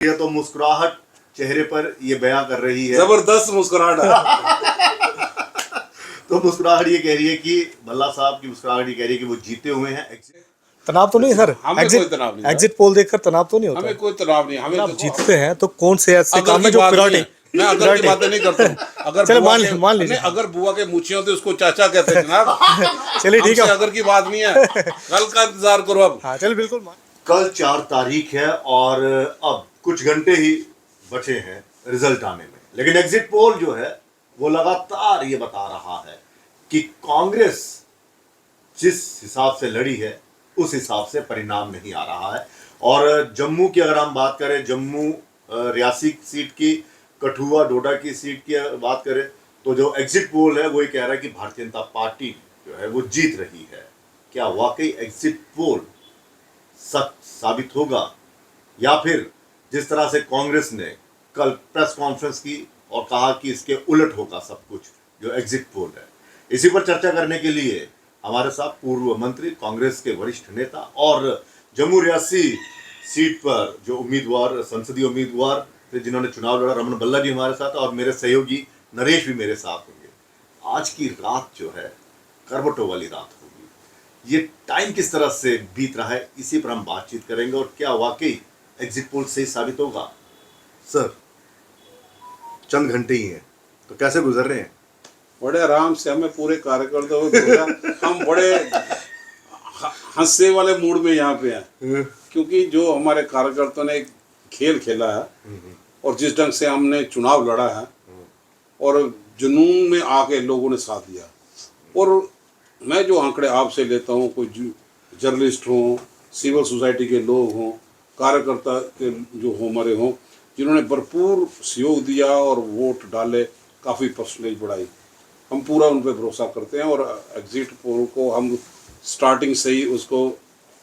ये तो मुस्कुराहट चेहरे पर ये बयां कर रही है, जबरदस्त मुस्कुराहट है। तो मुस्कुराहट ये कह रही है कि भल्ला साहब की मुस्कुराहट ये कह रही है कि वो जीते हुए हैं। तनाव तो नहीं सर? हमें कोई तनाव नहीं, एग्जिट पोल देखकर तनाव तो नहीं होता? हमें कोई तनाव नहीं। हमें आप देखो, जीतते हैं तो कौन से ऐसे अगर काम की है जो बात नहीं प्रायोरिटी? है, मैं अगर की बातें नहीं करता हूँ। अगर चलो बुआ मान के- लीजिए। नहीं, अगर बुआ के मुछे होते उसको चाचा कहते हैं जनाब। चलिए ठीक हमसे है। अगर की बात नहीं है, कल का इंतजार करो अब। हाँ चल बिल्कुल कल 4 तारीख है और अब कुछ घंटे ही बचे हैं रिजल्ट आने में, लेकिन एग्जिट पोल जो है वो लगातार ये बता रहा है कि कांग्रेस जिस हिसाब से लड़ी है उस हिसाब से परिणाम नहीं आ रहा है। और जम्मू की अगर हम बात करें, जम्मू रियासी सीट की, कठुआ डोडा की सीट की बात करें, तो जो एग्जिट पोल है वो ये कह रहा है कि भारतीय जनता पार्टी जो है वो जीत रही है। क्या वाकई एग्जिट पोल सच साबित होगा, या फिर जिस तरह से कांग्रेस ने कल प्रेस कॉन्फ्रेंस की और कहा कि इसके उलट होगा सब कुछ जो एग्जिट पोल है? इसी पर चर्चा करने के लिए हमारे साथ पूर्व मंत्री, कांग्रेस के वरिष्ठ नेता और जम्मू रियासी सीट पर जो उम्मीदवार, संसदीय उम्मीदवार थे जिन्होंने चुनाव लड़ा, रमन भल्ला जी हमारे साथ और मेरे सहयोगी नरेश भी मेरे साथ होंगे। आज की रात जो है करवटों वाली रात होगी। ये टाइम किस तरह से बीत रहा है इसी पर हम बातचीत करेंगे और क्या वाकई एग्जिट पोल सही साबित होगा। सर, चंद घंटे ही हैं तो कैसे गुजर रहे हैं? बड़े आराम से, हमें पूरे कार्यकर्ताओं को बोला, हम बड़े हंसने वाले मूड में यहाँ पे हैं, क्योंकि जो हमारे कार्यकर्ताओं ने एक खेल खेला है और जिस ढंग से हमने चुनाव लड़ा है और जुनून में आके लोगों ने साथ दिया। और मैं जो आंकड़े आपसे लेता हूँ, कोई जर्नलिस्ट हों, सिविल सोसाइटी के लोग हों, कार्यकर्ता के जो हमारे हों, जिन्होंने भरपूर सहयोग दिया और वोट डाले, काफ़ी परसेंटेज बढ़ाई, हम पूरा उन पर भरोसा करते हैं। और एग्जिट पोल को हम स्टार्टिंग से ही उसको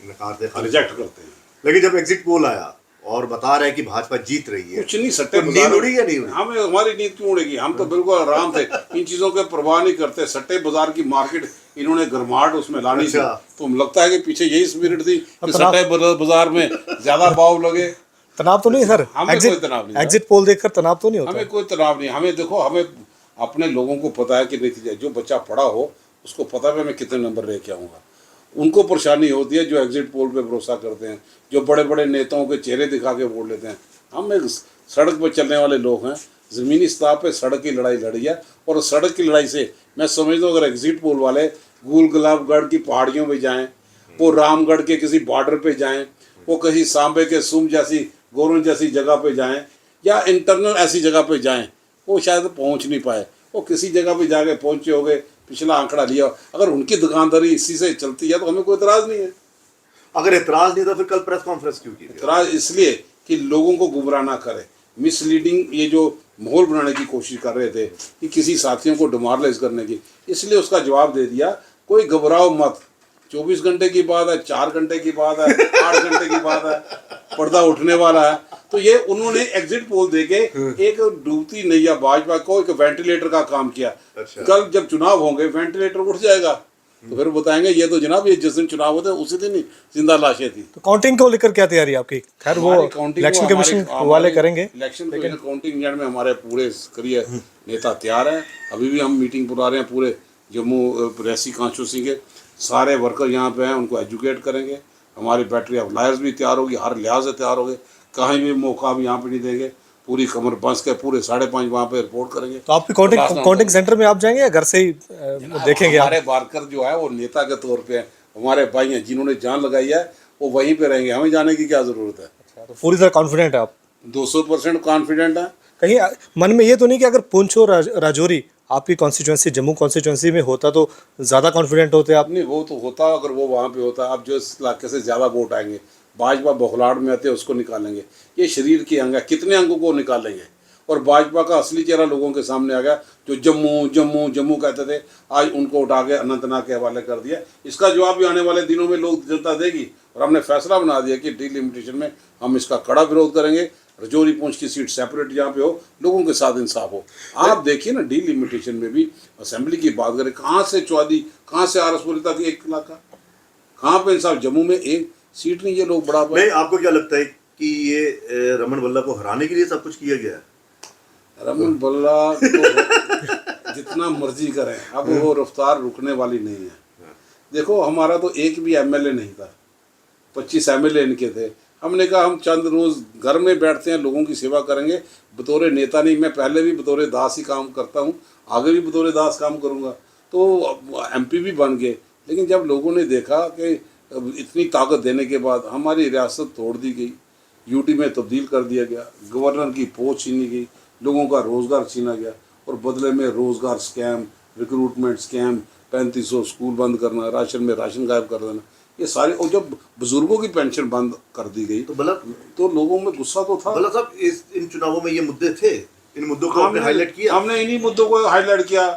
रिजेक्ट करते हैं। लेकिन जब एग्जिट पोल आया और बता रहे हैं कि भाजपा जीत रही है, कुछ नहीं, सट्टे तो नींद उड़ी या नहीं उड़ी? हमें, हमारी नींद क्यों उड़ेगी? हम तो बिल्कुल आराम से इन चीज़ों के परवाह नहीं करते। सट्टे बाजार की मार्केट इन्होंने गर्माहट उसमें लानी थी, तो हम लगता है कि पीछे यही स्पिरिट थी कि सट्टे बाजार में ज्यादा भाव लगे। तनाव तो नहीं सर? हमें कोई तनाव नहीं, एग्जिट पोल देखकर तनाव तो नहीं होता? हमें कोई तनाव नहीं। हमें देखो, हमें अपने लोगों को पता है कि नतीजा, जो बच्चा पढ़ा हो उसको पता है मैं कितने नंबर लेके आऊँगा। उनको परेशानी होती है जो एग्जिट पोल पे भरोसा करते हैं, जो बड़े बड़े नेताओं के चेहरे दिखा के वोट लेते हैं। हम एक सड़क पर चलने वाले लोग हैं, ज़मीनी सतह पे सड़क की लड़ाई लड़ी है और सड़क की लड़ाई से मैं समझता हूँ अगर एग्जिट पोल वाले गुल गुलाबगढ़ की पहाड़ियों में जाएँ, वो रामगढ़ के किसी बॉर्डर पे जाएँ, वो कहीं सांबे के सुम जैसी, गोरन जैसी जगह पे जाएँ, या इंटरनल ऐसी जगह पे जाएँ, वो शायद पहुँच नहीं पाए। वो किसी जगह पे जाके पहुँचे होंगे, पिछला आंकड़ा लिया। अगर उनकी दुकानदारी इसी से चलती है तो हमें कोई इतराज़ नहीं है। अगर इतराज नहीं था फिर कल प्रेस कॉन्फ्रेंस क्यों की? इतराज़ इसलिए कि लोगों को गुमराह ना करे, मिसलीडिंग ये जो माहौल बनाने की कोशिश कर रहे थे कि किसी साथियों को डिमोरलाइज करने की, इसलिए उसका जवाब दे दिया। कोई घबराओ मत, 24 घंटे की बात है, 4 घंटे की बात है, 8 घंटे की बात है, पर्दा उठने वाला है। तो ये उन्होंने एग्जिट पोल देके एक डूबती नैया भाजपा को एक वेंटिलेटर का काम किया। अच्छा। कल जब चुनाव होंगे वेंटिलेटर उठ जाएगा, तो फिर बताएंगे ये तो जनाब ये जिस दिन चुनाव होते उसी दिन ही जिंदा लाशें थी। तो काउंटिंग को लेकर क्या तैयारी आपकी? खैर वो इलेक्शन कमीशन वाले करेंगे। इलेक्शन कमीशन काउंटिंग एजेंट में हमारे पूरे सक्रिय नेता तैयार हैं। अभी भी हम मीटिंग बुला रहे हैं, पूरे जम्मू रियासी कॉन्स्टिट्यूंसी के सारे वर्कर यहाँ पे हैं, उनको एजुकेट करेंगे। हमारी बैटरी ऑफ लायर्स भी तैयार होगी, हर लिहाज से तैयार होगी, कहीं भी मौका भी यहाँ पे नहीं देंगे। पूरी कमर बंस के पूरे 5:30 वहाँ पे रिपोर्ट करेंगे। तो आपकी काउंटिंग सेंटर में आप जाएंगे या घर से ही देखेंगे? हमारे वर्कर जो है वो नेता के तौर पे हैं, हमारे भाई हैं, जिन्होंने जान लगाई है वो वहीं पे रहेंगे, हमें जाने की क्या ज़रूरत है। तो पूरी तरह कॉन्फिडेंट है आप? 200% कॉन्फिडेंट है। कहीं मन में ये तो नहीं कि अगर पुंछ और राजौरी आपकी कॉन्स्टिट्यूंसी, जम्मू कॉन्स्टिट्यूंसी में होता तो ज़्यादा कॉन्फिडेंट होते आप? नहीं, वो तो होता अगर वो वहाँ पे होता। अब जो इस इलाके से ज़्यादा वोट आएंगे, भाजपा बौखलाहट में आते हैं उसको निकालेंगे। ये शरीर के अंग है, कितने अंगों को निकालेंगे? और भाजपा का असली चेहरा लोगों के सामने आ गया। जो जम्मू जम्मू जम्मू कहते थे, आज उनको उठा के अनंतनाग के हवाले कर दिया। इसका जवाब भी आने वाले दिनों में लोग जनता देगी। और हमने फैसला बना दिया कि डिलिमिटेशन में हम इसका कड़ा विरोध करेंगे। रजौरी पुंछ की सीट सेपरेट जहाँ पे हो, लोगों के साथ इंसाफ हो। आप देखिए ना, डिलिमिटेशन में भी असेंबली की बात करें, कहाँ से चौधरी, कहाँ से आरसपुरी तक एक इलाका, कहाँ पे इंसाफ? जम्मू में एक सीट नहीं, ये लोग बड़ा नहीं, आपको क्या लगता है कि ये रमन बल्ला को हराने के लिए सब कुछ किया गया है? रमन बल्ला तो जितना मर्जी करें, अब वो रफ्तार रुकने वाली नहीं है। देखो, हमारा तो एक भी एमएलए नहीं था, 25 एमएलए इनके थे। हमने कहा हम चंद रोज घर में बैठते हैं, लोगों की सेवा करेंगे, बतौर नेता नहीं। मैं पहले भी बतौर दास ही काम करता हूँ, आगे भी बतौर दास काम करूँगा। तो एमपी भी बन गए, लेकिन जब लोगों ने देखा कि इतनी ताकत देने के बाद हमारी रियासत तोड़ दी गई, यूटी में तब्दील कर दिया गया, गवर्नर की पोस्ट छीनी गई, लोगों का रोज़गार छीना गया, और बदले में रोज़गार स्कैम, रिक्रूटमेंट स्कैम, 3500 स्कूल बंद करना, राशन में राशन गायब कर देना, ये सारे। और जब बुजुर्गों की पेंशन बंद कर दी गई तो बल्ला तो लोगों में गुस्सा तो था। बल्ला साहब, इन चुनावों में ये मुद्दे थे, इन मुद्दों को आपने हाईलाइट किया? हमने इन्हीं मुद्दों को हाईलाइट किया,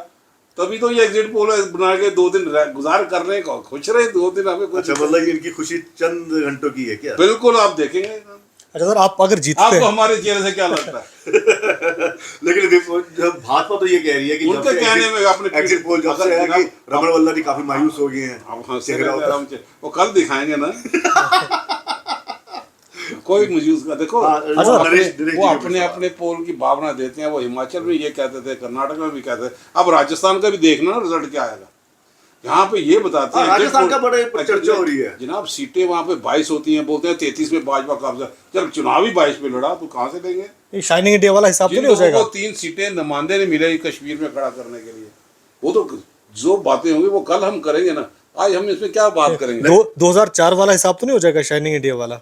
तभी तो ये एग्जिट पोल बना के 2 दिन गुजार कर रहे हैं, खुश रहे 2 दिन। हमें कुछ अच्छा, मतलब इनकी खुशी चंद घंटों की है क्या? बिल्कुल, आप देखेंगे। अच्छा सर, आप अगर जीतते आपको हैं, हमारे चेहरे से क्या लगता है? लेकिन देखो, जब भाजपा तो ये कह रही है कि उनके कहने में अपने एग्जिट पोल जब से है कि रमन बल्ला जी काफी मायूस हो गए हैं, अब हंसते चेहरा रहते हैं, हम वो कल दिखाएंगे ना। कोई मजूस का देखो, वो अपने अपने पोल की भावना देते हैं। वो हिमाचल में ये कहते थे, कर्नाटक में भी कहते थे, अब राजस्थान का भी देखना ना रिजल्ट क्या आएगा। यहाँ पे ये बताते हैं राजस्थान का बड़े चर्चा हो रही है जनाब। सीटें वहाँ पे 22 होती हैं, बोलते हैं 33 में भाजपा कब्जा। जब चुनाव ही 22 में लड़ा तो कहाँ से देंगे? शाइनिंग इंडिया वाला हिसाब तो जिन नहीं हो लोगों जाएगा? को 3 सीटें नुमाइंदे ने मिले कश्मीर में खड़ा करने के लिए, वो तो जो बातें होंगी वो कल हम करेंगे ना। आज हम इसमें क्या बात करेंगे? 2004 वाला हिसाब तो नहीं हो जाएगा शाइनिंग इंडिया वाला?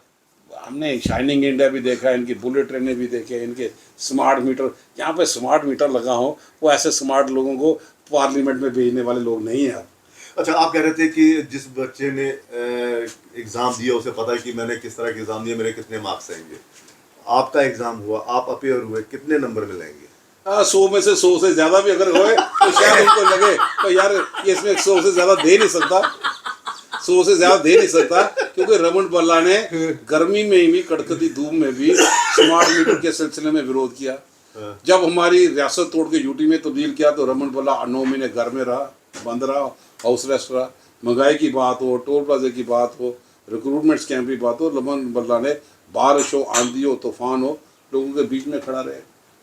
हमने शाइनिंग इंडिया भी देखा, इनकी बुलेट ट्रेनें भी देखे, इनके स्मार्ट मीटर। यहाँ पे स्मार्ट मीटर लगा हो, वो ऐसे स्मार्ट लोगों को पार्लियामेंट में भेजने वाले लोग नहीं हैं। अच्छा, आप कह रहे थे कि जिस बच्चे ने एग्जाम दिया उसे पता है कि मैंने किस तरह के एग्जाम दिए, मेरे कितने मार्क्स आएंगे। आपका एग्जाम हुआ, आप अपेयर हुए, कितने नंबर मिलेंगे? 100 में से 100 से ज्यादा भी अगर होए तो शायद उनको लगे तो यार ये इसमें 100 से ज्यादा दे नहीं सकता, 100 से ज्यादा दे नहीं सकता। क्योंकि रमन बल्ला ने गर्मी में भी, कड़कती धूप में भी स्मार्ट मीटर के सिलसिले में विरोध किया। जब हमारी रियासत तोड़ के यूटी में तब्दील किया तो रमन बल्ला 9 महीने घर में रहा, बंद रहा, हाउस रेस्ट रहा। महंगाई की बात हो, टोल प्लाजे की बात हो, रिक्रूटमेंट स्कैम की बात हो, रमन बल्ला ने बारिश हो, आंधी हो, तूफान हो, लोगों के बीच में खड़ा रहे।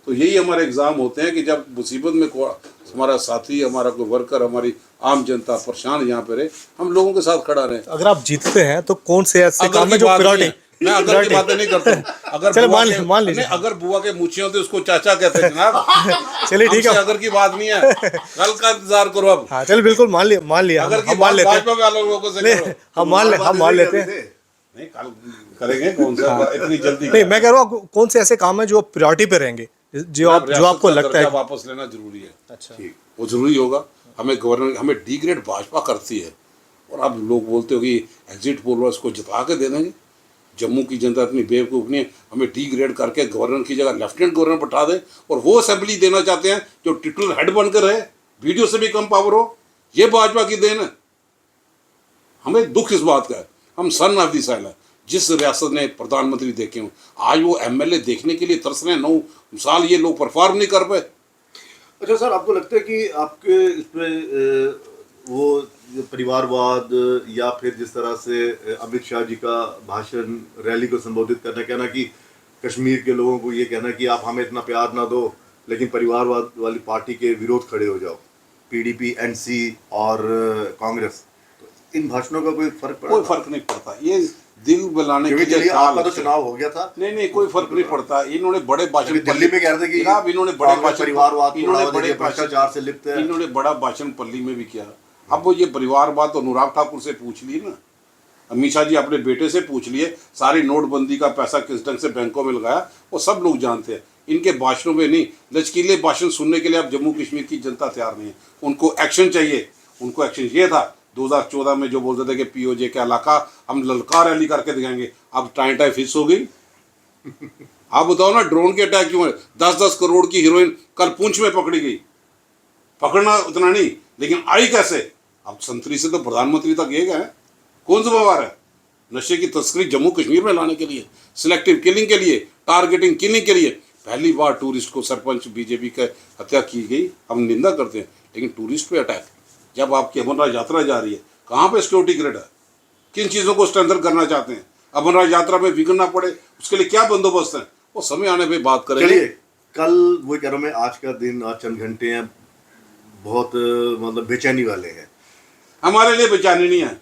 तो यही हमारे एग्ज़ाम होते हैं कि जब मुसीबत में हमारा साथी, हमारा कोई वर्कर, हमारी आम जनता परेशान यहाँ पे रहे, हम लोगों के साथ खड़ा रहे। अगर आप जीतते हैं तो कौन से ऐसे काम है जो प्रायोरिटी? मैं अगर की बातें नहीं करता हूँ। अगर चलो मान लीजिए, नहीं, अगर बुआ के मूछे होते उसको चाचा कहते हैं जनाब। चलिए ठीक है, अगर की बात नहीं है, कल का इंतजार करो अब। हाँ चलो, बिल्कुल मान लिया अगर हम मान लेते हैं, भाजपा वाले लोगों से करो। हम मान लेते हैं। नहीं, कल करेंगे, कौन सा इतनी जल्दी? नहीं, मैं कह रहा हूँ कौन से ऐसे काम है जो प्रायोरिटी पे रहेंगे, जो आपको लगता है वापस लेना जरूरी है। अच्छा, वो जरूरी होगा। हमें गवर्नर, हमें डिग्रेड भाजपा करती है, और अब लोग बोलते हो कि एग्जिट पोल इसको जिता के दे देंगे। जम्मू की जनता इतनी बेवकूफ़ नहीं है, हमें डिग्रेड करके गवर्नर की जगह लेफ्टिनेंट गवर्नर बैठा दे, और वो असेंबली देना चाहते हैं जो टिटल हेड बनकर रहे, वीडियो से भी कम पावर हो। ये भाजपा की देन है। हमें दुख इस बात का है, हम सन ऑफ द साइल है। जिस रियासत ने प्रधानमंत्री देखे हों, आज वो एमएलए देखने के लिए तरस रहे हैं। 9 साल ये लोग परफॉर्म नहीं कर पाए। अच्छा सर, आपको लगता है कि आपके इसमें वो परिवारवाद या फिर जिस तरह से अमित शाह जी का भाषण, रैली को संबोधित करना, कहना कि कश्मीर के लोगों को ये कहना कि आप हमें इतना प्यार ना दो लेकिन परिवारवाद वाली पार्टी के विरोध खड़े हो जाओ, पीडीपी, एनसी और कांग्रेस, तो इन भाषणों का कोई फर्क पड़ा? कोई फर्क नहीं पड़ता। ये दिल बनाने के लिए आपका तो चुनाव हो गया था। नहीं, कोई फर्क नहीं पड़ता। इन्होंने बड़े भाषण, दिल्ली में कह रहे थे कि इन्होंने बड़े भाषण, परिवारवाद, इन्होंने बड़े भ्रष्टाचार से लिप्त है, इन्होंने बड़ा भाषण पल्ली में भी किया। अब वो ये परिवारवाद तो अनुराग ठाकुर से पूछ लिए ना, अमित शाह जी अपने बेटे से पूछ लिए, सारी नोटबंदी का पैसा किस ढंग से बैंकों में लगाया वो सब लोग जानते हैं। इनके भाषणों में नहीं, लचकीले भाषण सुनने के लिए अब जम्मू कश्मीर की जनता तैयार नहीं है। उनको एक्शन चाहिए। उनको एक्शन ये था 2014 में जो बोलते थे कि पीओजे का इलाका हम ललकार रैली करके दिखाएंगे, अब टाइम फिक्स हो गई। आप बताओ ना, ड्रोन के अटैक क्यों है? 10-10 करोड़ की हीरोइन कल पुंछ में पकड़ी गई। पकड़ना उतना नहीं, लेकिन आई कैसे? अब संतरी से तो प्रधानमंत्री तक ये गए। कौन जिम्मेवार है? नशे की तस्करी जम्मू कश्मीर में लाने के लिए, सिलेक्टिव किलिंग के लिए, टारगेटिंग किलिंग के लिए पहली बार टूरिस्ट को सरपंच बीजेपी का हत्या की गई। हम निंदा करते हैं, लेकिन टूरिस्ट पे अटैक, जब आपकी अमरनाथ यात्रा जा रही है, कहाँ पे सिक्योरिटी ग्रिड है? किन चीज़ों को स्ट्रेंथन करना चाहते हैं? अमरनाथ यात्रा में विघ्न ना पड़े, उसके लिए क्या बंदोबस्त है, वो समय आने पे बात करेंगे। चलिए, कल वो कह रहा हूं मैं, आज का दिन, आज चंद घंटे हैं बहुत मतलब बेचैनी वाले हैं। हमारे लिए बचाने नहीं है,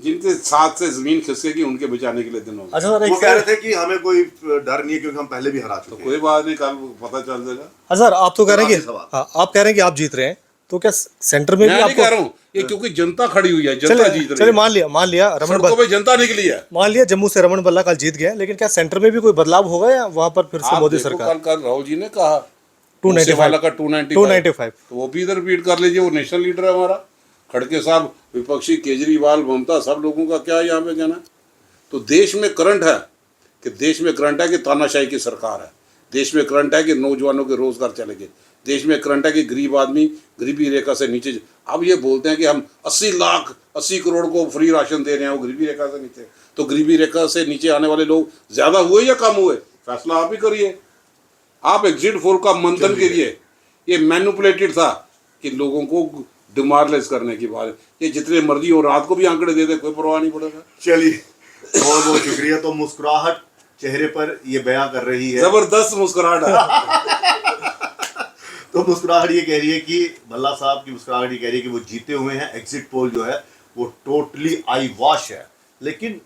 जिनके साथ से जमीन खिसकेगी उनके बचाने के लिए दिन होगा। अच्छा सर, वो कह रहे थे कि हमें कोई डर नहीं है क्योंकि हम पहले भी हरा तो चुके कोई बात नहीं, कल पता चल जाएगा। अच्छा सर, आप तो कह रहे हैं कि सवाल। हाँ, आप कह रहे हैं कि आप जीत रहे हैं, तो क्या सेंटर में भी मैं नहीं आपको कह रहा हूँ, ये क्योंकि जनता खड़ी हुई है, जनता जीत चले रही है, मान लिया रमन सड़कों पे जनता निकली है। मान लिया जम्मू से रमन बल्ला कल जीत गया, लेकिन क्या सेंटर में भी कोई बदलाव होगा या वहां पर फिर से आप मोदी देखो, सरकार? कल राहुल जी ने कहा 295 वाला का 295, 295 तो वो भी इधर रिपीट कर लीजिए। वो नेशनल लीडर है हमारा, खड़गे साहब, विपक्षी केजरीवाल, ममता, सब लोगों का क्या यहाँ पे कहना है। तो देश में करंट है कि तानाशाही की सरकार है, देश में करंट है कि नौजवानों के रोजगार चले गए, देश में करंट है कि गरीब आदमी गरीबी रेखा से नीचे। अब ये बोलते हैं कि हम 80 करोड़ को फ्री राशन दे रहे हैं, वो गरीबी रेखा से नीचे। तो गरीबी रेखा से नीचे आने वाले लोग ज्यादा हुए या कम हुए, फैसला आप ही करिए। आप एग्जिट पोल का मंथन कीजिए, ये मैनिपुलेटेड था कि लोगों को डिमोरलाइज करने की बात। ये जितने मर्जी हो रात को भी आंकड़े दे दे, कोई परवाह नहीं पड़ेगा। चलिए, बहुत बहुत शुक्रिया। तो मुस्कुराहट चेहरे पर ये बयां कर रही है, जबरदस्त मुस्कुराहट है। तो मुस्कुराहट ये कह रही है कि भल्ला साहब की मुस्कुराहट ये कह रही है कि वो जीते हुए हैं। एग्जिट पोल जो है वो टोटली आई वॉश है, लेकिन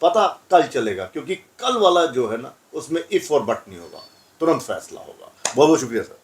पता कल चलेगा, क्योंकि कल वाला जो है ना, उसमें इफ और बट नहीं होगा, तुरंत फैसला होगा। बहुत बहुत शुक्रिया सर।